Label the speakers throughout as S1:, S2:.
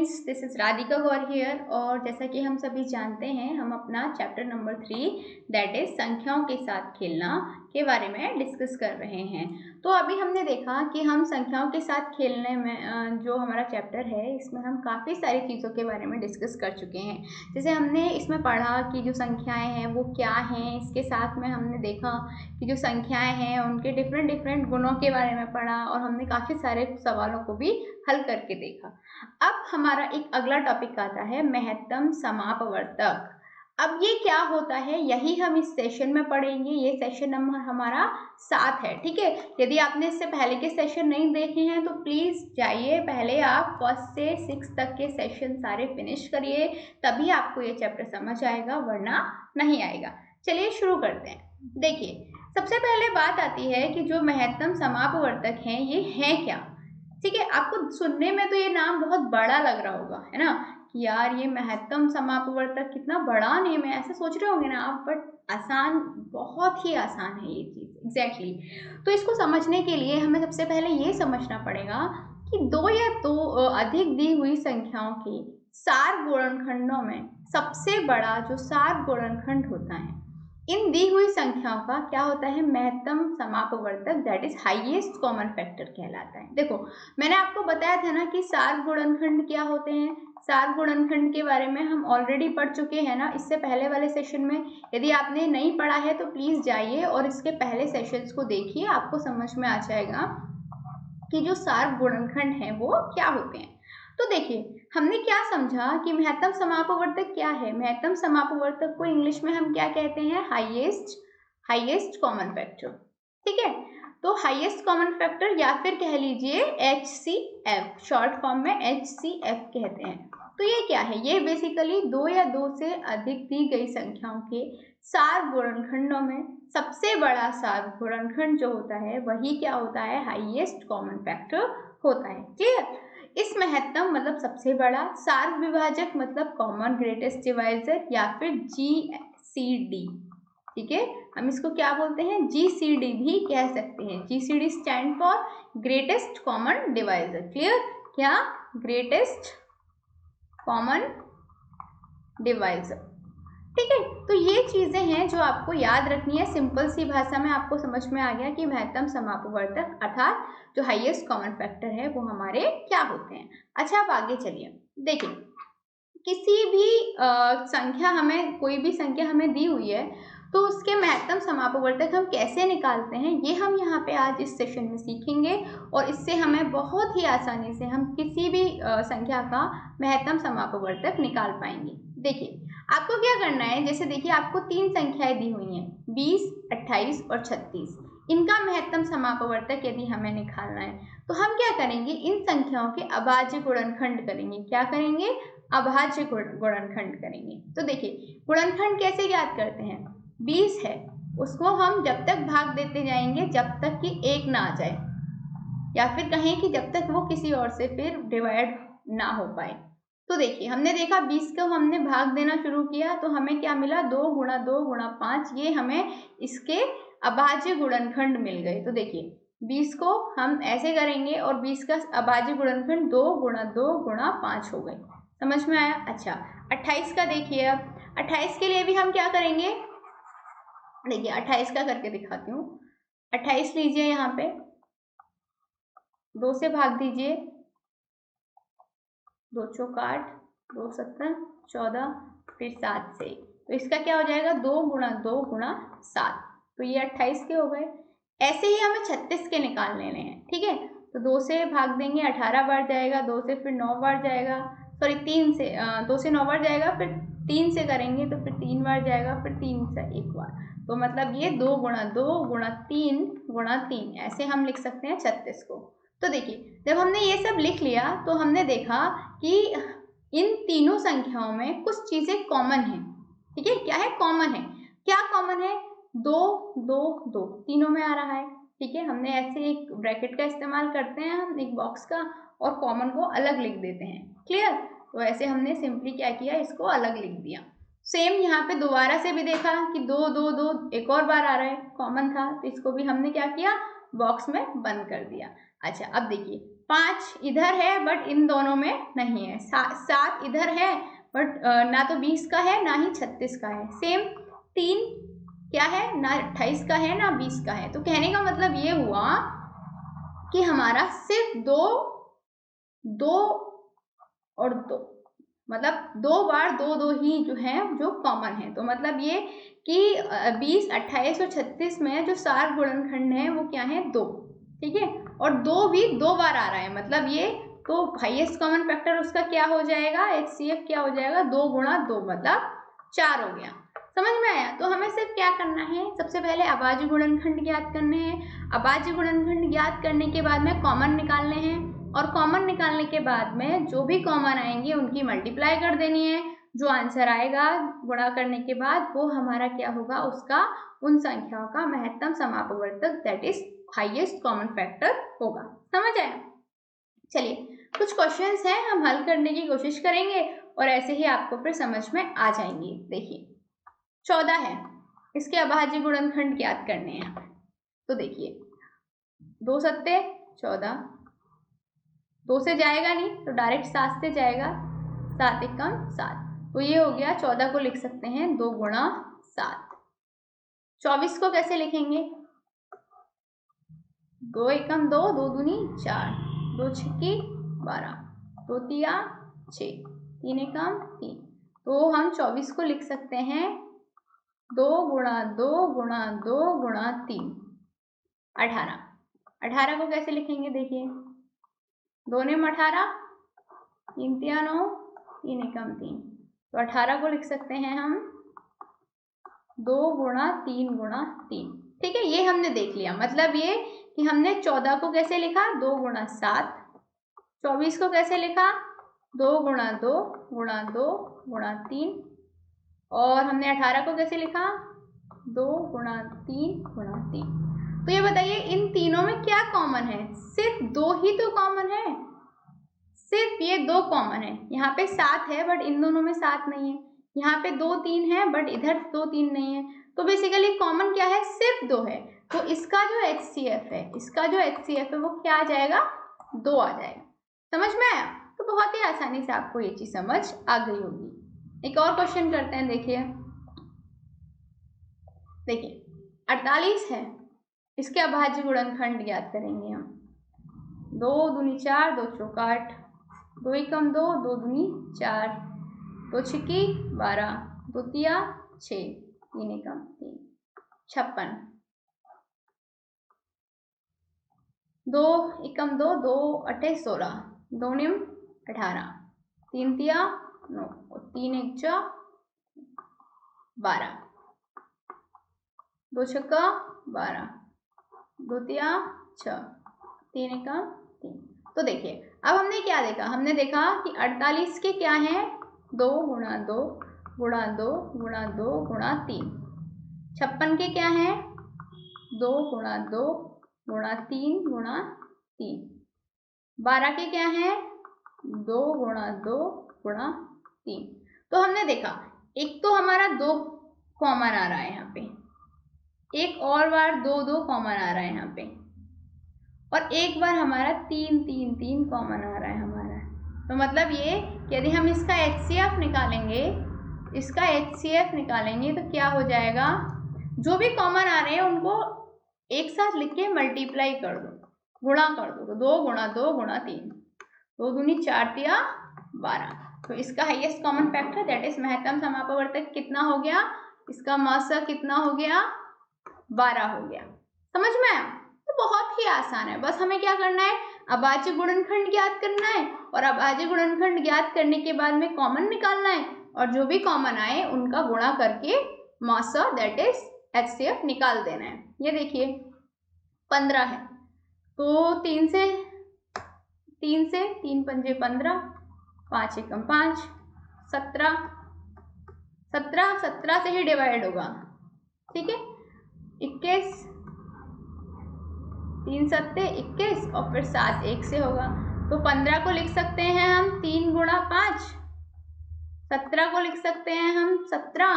S1: Friends, this is Radhika Gaur here. और जैसा कि हम सभी जानते हैं, हम अपना चैप्टर नंबर 3 दैट इज संख्याओं के साथ खेलना के बारे में डिस्कस कर रहे हैं। तो अभी हमने देखा कि हम संख्याओं के साथ खेलने में जो हमारा चैप्टर है, इसमें हम काफ़ी सारी चीज़ों के बारे में डिस्कस कर चुके हैं। जैसे हमने इसमें पढ़ा कि जो संख्याएं हैं वो क्या हैं, इसके साथ में हमने देखा कि जो संख्याएं हैं उनके डिफरेंट डिफरेंट गुणों के बारे में पढ़ा, और हमने काफ़ी सारे सवालों को भी हल करके देखा। अब हमारा एक अगला टॉपिक आता है महत्तम समापवर्तक। अब ये क्या होता है, यही हम इस सेशन में पढ़ेंगे। ये सेशन नंबर हमारा 7 है, ठीक है। यदि आपने इससे पहले के सेशन नहीं देखे हैं तो प्लीज़ जाइए, पहले आप 1 से 6 तक के सेशन सारे फिनिश करिए, तभी आपको ये चैप्टर समझ आएगा, वरना नहीं आएगा। चलिए शुरू करते हैं। देखिए, सबसे पहले बात आती है कि जो महत्तम समापवर्तक हैं ये हैं क्या, ठीक है। आपको सुनने में तो ये नाम बहुत बड़ा लग रहा होगा, है ना, कि यार ये महत्तम समापवर्तक कितना बड़ा नेम है, ऐसे सोच रहे होंगे ना आप। बट आसान, बहुत ही आसान है ये चीज़, एग्जैक्टली। तो इसको समझने के लिए हमें सबसे पहले ये समझना पड़ेगा कि दो या दो अधिक दी हुई संख्याओं के सार गुणनखंडों में सबसे बड़ा जो सार गुणनखंड होता है, इन दी हुई संख्याओं का क्या होता है, महत्तम समापवर्तक, that is highest common factor कहलाता है। देखो, मैंने आपको बताया था ना कि सार गुणनखंड क्या होते हैं। सार गुणनखंड के बारे में हम ऑलरेडी पढ़ चुके हैं ना, इससे पहले वाले सेशन में। यदि आपने नहीं पढ़ा है तो प्लीज़ जाइए और इसके पहले सेशंस को देखिए, आपको समझ में आ जाएगा कि जो सार गुणनखंड हैं वो क्या होते हैं। तो देखिए, हमने क्या समझा कि महत्तम समापवर्तक क्या है। महत्तम समापवर्तक को इंग्लिश में हम क्या कहते हैं, हाईएस्ट कॉमन फैक्टर, ठीक है। तो हाईएस्ट कॉमन फैक्टर, या फिर कह लीजिए HCF, शॉर्ट फॉर्म में HCF कहते हैं। तो ये क्या है, ये बेसिकली दो या दो से अधिक दी गई संख्याओं के सार गुणनखंडों में सबसे बड़ा सार गुणनखंड जो होता है वही क्या होता है, हाईएस्ट कॉमन फैक्टर होता है, क्लियर। इस महत्तम मतलब सबसे बड़ा, सार विभाजक मतलब कॉमन ग्रेटेस्ट डिवाइजर, या फिर GCD, ठीक है। हम इसको क्या बोलते हैं, GCD भी कह सकते हैं। GCD stand for greatest common divisor, clear. क्या, ग्रेटेस्ट कॉमन डिवाइजर, ठीक है। तो ये चीजें हैं जो आपको याद रखनी है। सिंपल सी भाषा में आपको समझ में आ गया कि महत्तम समापवर्तक अर्थात जो हाईएस्ट कॉमन फैक्टर है वो हमारे क्या होते हैं। अच्छा, अब आगे चलिए। देखिए, किसी भी संख्या, हमें कोई भी संख्या हमें दी हुई है तो उसके महत्तम समापवर्तक हम कैसे निकालते हैं, ये हम यहाँ पे आज इस सेशन में सीखेंगे। और इससे हमें बहुत ही आसानी से हम किसी भी संख्या का महत्तम समापवर्तक निकाल पाएंगे। देखिए, आपको क्या करना है, जैसे देखिए आपको 3 संख्याएं दी हुई हैं, 20, 28 और 36। इनका महत्तम समापवर्तक यदि हमें निकालना है तो हम क्या करेंगे, इन संख्याओं के अभाज्य गुणनखंड करेंगे। क्या करेंगे, अभाज्य गुणनखंड करेंगे। तो देखिए, गुणनखंड कैसे ज्ञात करते हैं, 20 है, उसको हम जब तक भाग देते जाएंगे जब तक कि 1 ना आ जाए, या फिर कहें कि जब तक वो किसी और से फिर डिवाइड ना हो पाए। तो देखिए, हमने देखा 20 को हमने भाग देना शुरू किया तो हमें क्या मिला, 2 गुणा 2 गुणा 5, ये हमें इसके अभाज्य गुणनखंड मिल गए। तो देखिए, 20 को हम ऐसे करेंगे और 20 का अभाज्य गुणनखंड 2 गुणा 2 गुणा 5 हो गए। समझ में आया। अच्छा, 28 का देखिए। अब 28 के लिए भी हम क्या करेंगे, देखिए 28 का करके दिखाती हूँ। 28 लीजिए, यहाँ पे 2 से भाग दीजिए, 2 चौक 8, 2 7 14, फिर 7 से। तो इसका क्या हो जाएगा, 2 गुणा 2 गुणा 7। तो ये 28 के हो गए। ऐसे ही हमें 36 के निकाल लेने हैं, ठीक है। तो 2 से भाग देंगे, 18 बार जाएगा, 2 से फिर 9 बार जाएगा, सॉरी 3 से 2 से 9 बार जाएगा, फिर 3 से करेंगे तो फिर 3 बार जाएगा, फिर 3 से 1 बार। तो मतलब ये 2 गुणा 2 गुणा 3 गुणा 3, ऐसे हम लिख सकते हैं 36 को। तो देखिए, जब हमने ये सब लिख लिया तो हमने देखा कि इन तीनों संख्याओं में कुछ चीजें कॉमन हैं, ठीक है। क्या है, कॉमन है। क्या कॉमन है, 2 2 2 तीनों में आ रहा है, ठीक है। हमने ऐसे एक ब्रैकेट का इस्तेमाल करते हैं हम, एक बॉक्स का, और कॉमन को अलग लिख देते हैं, क्लियर। तो ऐसे हमने सिंपली क्या किया, इसको अलग लिख दिया। सेम यहाँ पे दोबारा से भी देखा कि 2 2 2 एक और बार आ रहा है, कॉमन था, तो इसको भी हमने क्या किया, बॉक्स में बंद कर दिया। अच्छा, अब देखिए 5 इधर है बट इन दोनों में नहीं है। 7 इधर है बट ना तो 20 का है ना ही 36 का है। सेम 3 क्या है, ना 28 का है ना 20 का है। तो कहने का मतलब ये हुआ कि हमारा सिर्फ दो और दो, मतलब 2 बार 2 ही जो है जो कॉमन है। तो मतलब ये कि 20, 28 और 36 में जो सार गुणनखंड है वो क्या है, 2। ठीक है, और 2 भी 2 बार आ रहा है, मतलब ये तो हाईएस्ट कॉमन फैक्टर उसका क्या हो जाएगा, HCF क्या हो जाएगा, 2 गुणा 2 मतलब 4 हो गया। समझ में आया? तो हमें सिर्फ क्या करना है, सबसे पहले अभाज्य गुणनखंड ज्ञात करने हैं। अभाज्य गुणनखंड ज्ञात करने के बाद में कॉमन निकालने हैं, और कॉमन निकालने के बाद में जो भी कॉमन आएंगे उनकी मल्टीप्लाई कर देनी है। जो आंसर आएगा गुणा करने के बाद वो हमारा क्या होगा, उसका उन संख्याओं का महत्तम समापवर्तक that is highest common factor होगा। समझ आया? चलिए कुछ क्वेश्चंस हैं, हम हल करने की कोशिश करेंगे और ऐसे ही आपको फिर समझ में आ जाएंगे। देखिए 14 है, इसके अभाज्य गुणनखंड ज्ञात करने हैं। तो देखिए 2 सत्ते 14, 2 से जाएगा नहीं तो डायरेक्ट 7 से जाएगा, 7 एकम 7, तो ये हो गया। 14 को लिख सकते हैं 2 गुणा 7। 24 को कैसे लिखेंगे, 2 एकम 2, 2 दूनी 4, 2 छक्की 12, 2 तिया 6, 3 एकम 3। तो हम 24 को लिख सकते हैं 2 गुणा 2 गुणा 2 गुणा 3, 18। 18 को कैसे लिखेंगे, देखिए 2 ने 18, 3 तिया 9, 3 एकम 3। तो 18 को लिख सकते हैं हम 2 गुणा 3 गुणा 3। ठीक है, ये हमने देख लिया। मतलब ये कि हमने 14 को कैसे लिखा, 2 गुणा 7। 24 को कैसे लिखा, 2 गुणा 2 गुणा 2 गुणा 3। और हमने 18 को कैसे लिखा, 2 गुणा 3 गुणा 3। तो ये बताइए इन तीनों में क्या कॉमन है, सिर्फ 2 ही तो कॉमन है, सिर्फ ये 2 कॉमन है। यहाँ पे 7 है बट इन दोनों में 7 नहीं है। यहाँ पे 2 3 है बट इधर 2 3 नहीं है। तो बेसिकली कॉमन क्या है, सिर्फ 2 है। तो इसका जो HCF है, इसका जो HCF है वो क्या आ जाएगा, 2 आ जाएगा। समझ में आया? तो बहुत ही आसानी से आपको ये चीज समझ आ गई होगी। एक और क्वेश्चन करते हैं। देखिए 48 है, इसके अभाज्य गुणनखंड ज्ञात करेंगे हम। 2 दूनी 4, 2 चौका 8, 2 एकम 2, 2 दूनी 4, 2 छक्की 12, 2 तिया 6, 3 एकम 3, 56। 2 एकम 2, 2 अठे 16, 2 निम 18, 3 तिया 9 और 3 एक 12, 2 छक्का 12, 2 तिया 6, 3 एकम 3। तो देखिए अब हमने क्या देखा, हमने देखा कि 48 के क्या हैं, 2 गुणा 2 गुणा 2 गुणा 2 गुणा 3। 56 के क्या हैं, 2 गुणा 2 गुणा 3 गुणा 3। 12 के क्या हैं, 2 गुणा 2 गुणा 3। तो हमने देखा एक तो हमारा 2 कॉमन आ रहा है यहाँ पे, एक और बार 2 2 कॉमन आ रहा है यहाँ पे, और एक बार हमारा 3 3 3 कॉमन आ रहा है हमारा। तो मतलब ये कि यदि हम इसका HCF निकालेंगे, इसका HCF निकालेंगे तो क्या हो जाएगा, जो भी कॉमन आ रहे हैं उनको एक साथ लिख के मल्टीप्लाई कर दो, गुणा कर दो। तो 2 गुणा 2 गुणा 3, 2 दूनी 4 तिया 12। तो इसका highest common factor that is महत्तम समापवर्तक कितना हो गया, इसका मासा कितना हो गया, 12 हो गया। समझ में आया? तो बहुत ही आसान है, बस हमें क्या करना है, अभाज्य गुणनखंड ज्ञात करना है, और अभाज्य गुणनखंड ज्ञात करने के बाद में कॉमन निकालना है, और जो भी कॉमन आए उनका गुणा करके मासा दैट इज HCF निकाल देना है। ये देखिए 15 है, तो 3 से 3 पंजे 15, 5 एकम 5, 17 17 से ही डिवाइड होगा। ठीक है, 21, 3 सत्ते 21 और फिर 7 1 से होगा। तो 15 को लिख सकते हैं हम 3 गुणा 5, 17 को लिख सकते हैं हम 17,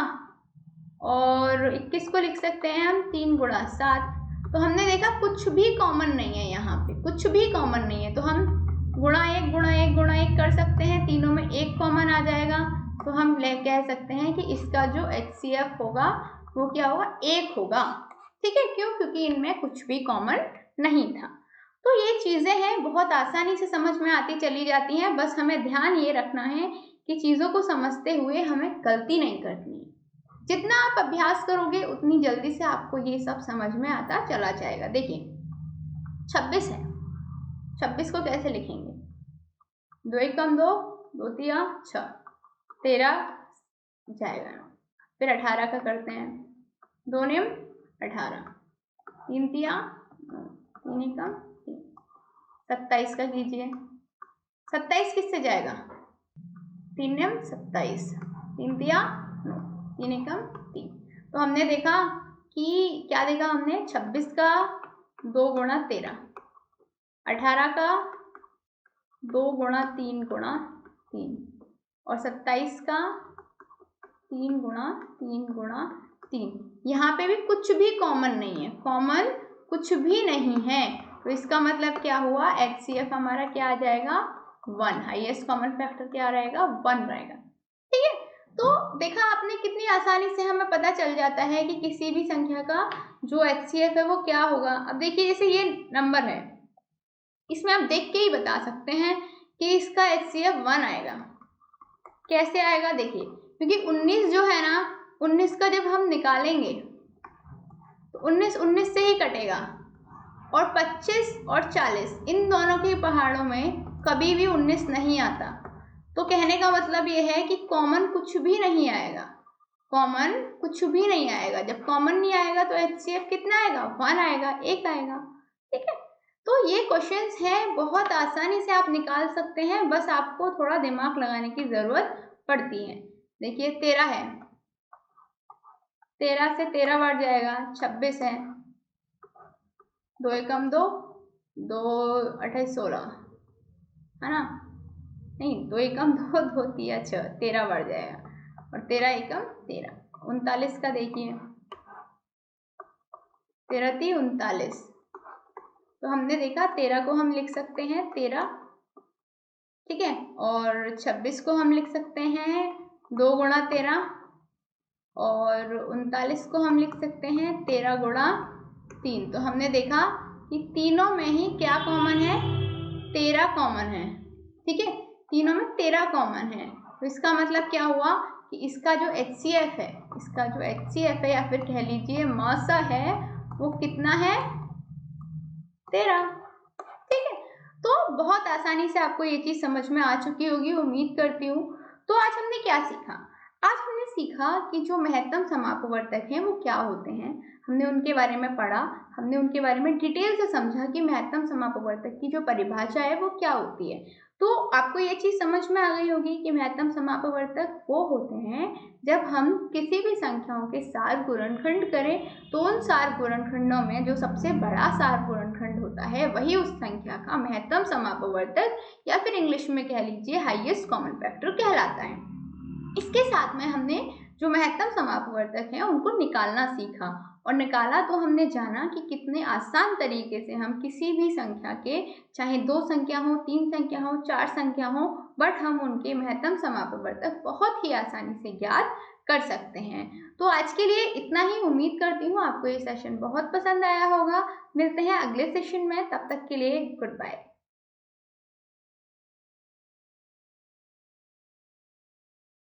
S1: और 21 को लिख सकते हैं हम 3 गुणा 7। तो हमने देखा कुछ भी कॉमन नहीं है, यहाँ पे कुछ भी कॉमन नहीं है, तो हम गुणा एक गुणा एक गुणा एक कर सकते हैं, तीनों में एक कॉमन आ जाएगा, तो हम कह सकते हैं कि इसका जो HCF होगा वो क्या होगा, 1 होगा। ठीक है, क्यों? क्योंकि इनमें कुछ भी कॉमन नहीं था। तो ये चीजें हैं, बहुत आसानी से समझ में आती चली जाती हैं, बस हमें ध्यान ये रखना है कि चीजों को समझते हुए हमें गलती नहीं करनी। जितना आप अभ्यास करोगे उतनी जल्दी से आपको ये सब समझ में आता चला जाएगा। देखिए 26 है, 26 को कैसे लिखेंगे, 2 एकम 2, 2 तिया 6, 13 जाएगा। फिर 18 का करते हैं, 2 नियम 18, 3 तिया 3 एकम 3, 27 का कीजिए, 27 किससे जाएगा, 3 नियम 27, 3 तिया 9, 3 एकम 3। तो हमने देखा कि क्या देखा हमने, 26 का 2 गुणा 13, 18 का 2 गुणा 3 गुणा 3 और 27 का 3 गुणा 3 गुणा 3। यहाँ पे भी कुछ भी कॉमन नहीं है, कॉमन कुछ भी नहीं है, तो इसका मतलब क्या हुआ, HCF हमारा क्या आ जाएगा, 1। हाईएस्ट कॉमन फैक्टर क्या रहेगा, 1 रहेगा। ठीक है, तो देखा आपने कितनी आसानी से हमें पता चल जाता है कि किसी भी संख्या का जो HCF है वो क्या होगा। अब देखिए जैसे ये नंबर है, इसमें आप देख के ही बता सकते हैं कि इसका HCF 1 आएगा। कैसे आएगा, देखिए क्योंकि 19 जो है ना, 19 का जब हम निकालेंगे तो 19 19 से ही कटेगा, और 25 और 40 इन दोनों के पहाड़ों में कभी भी 19 नहीं आता। तो कहने का मतलब ये है कि कॉमन कुछ भी नहीं आएगा, कॉमन कुछ भी नहीं आएगा। जब कॉमन नहीं आएगा तो HCF कितना आएगा, 1 आएगा, 1 आएगा। ठीक है, तो ये क्वेश्चंस हैं, बहुत आसानी से आप निकाल सकते हैं, बस आपको थोड़ा दिमाग लगाने की जरूरत पड़ती है। देखिए 13 है, 13 से 13 बढ़ जाएगा, 26 है, 2 एकम 2, 2 28 16 है ना, नहीं 2 एकम 2, 2 तिया 6, 13 बढ़ जाएगा, और 13 एकम 13, 39 का देखिए, 13 ती 39, तो हमने देखा 13 को हम लिख सकते हैं 13, ठीक है, और 26 को हम लिख सकते हैं 2 गुणा 13, और 39 को हम लिख सकते हैं 13 गुणा 3। तो हमने देखा कि तीनों में ही क्या कॉमन है, 13 कॉमन है। ठीक है, तीनों में 13 कॉमन है, तो इसका मतलब क्या हुआ कि इसका जो HCF है, इसका जो HCF है या फिर कह लीजिए मासा है, वो कितना है, 13। ठीक है, तो बहुत आसानी से आपको ये चीज समझ में आ चुकी होगी, उम्मीद करती हूँ। तो आज हमने क्या सीखा, आज हमने सीखा कि जो महत्तम समापवर्तक हैं वो क्या होते हैं, हमने उनके बारे में पढ़ा, हमने उनके बारे में डिटेल से समझा कि महत्तम समापवर्तक की जो परिभाषा है वो क्या होती है। तो आपको ये चीज समझ में आ गई होगी कि महत्तम समापवर्तक वो होते हैं जब हम किसी भी संख्याओं के साथ गुणनखंड करें, तो उन सार गुणनखंडों में जो सबसे बड़ा सार गुणनखंड होता है वही उस संख्या का महत्तम समापवर्तक या फिर इंग्लिश में कह लीजिए हाईएस्ट कॉमन फैक्टर कहलाता है। इसके साथ में हमने जो महत्तम समापवर्तक हैं उनको निकालना सीखा, और निकाला तो हमने जाना कि कितने आसान तरीके से हम किसी भी संख्या के, चाहे 2 संख्या हो, 3 संख्या हो, 4 संख्या हो, बट हम उनके महत्तम समापवर्तक बहुत ही आसानी से ज्ञात कर सकते हैं। तो आज के लिए इतना ही, उम्मीद करती हूँ आपको ये सेशन बहुत पसंद आया होगा। मिलते हैं अगले सेशन में, तब तक के लिए गुड बाय।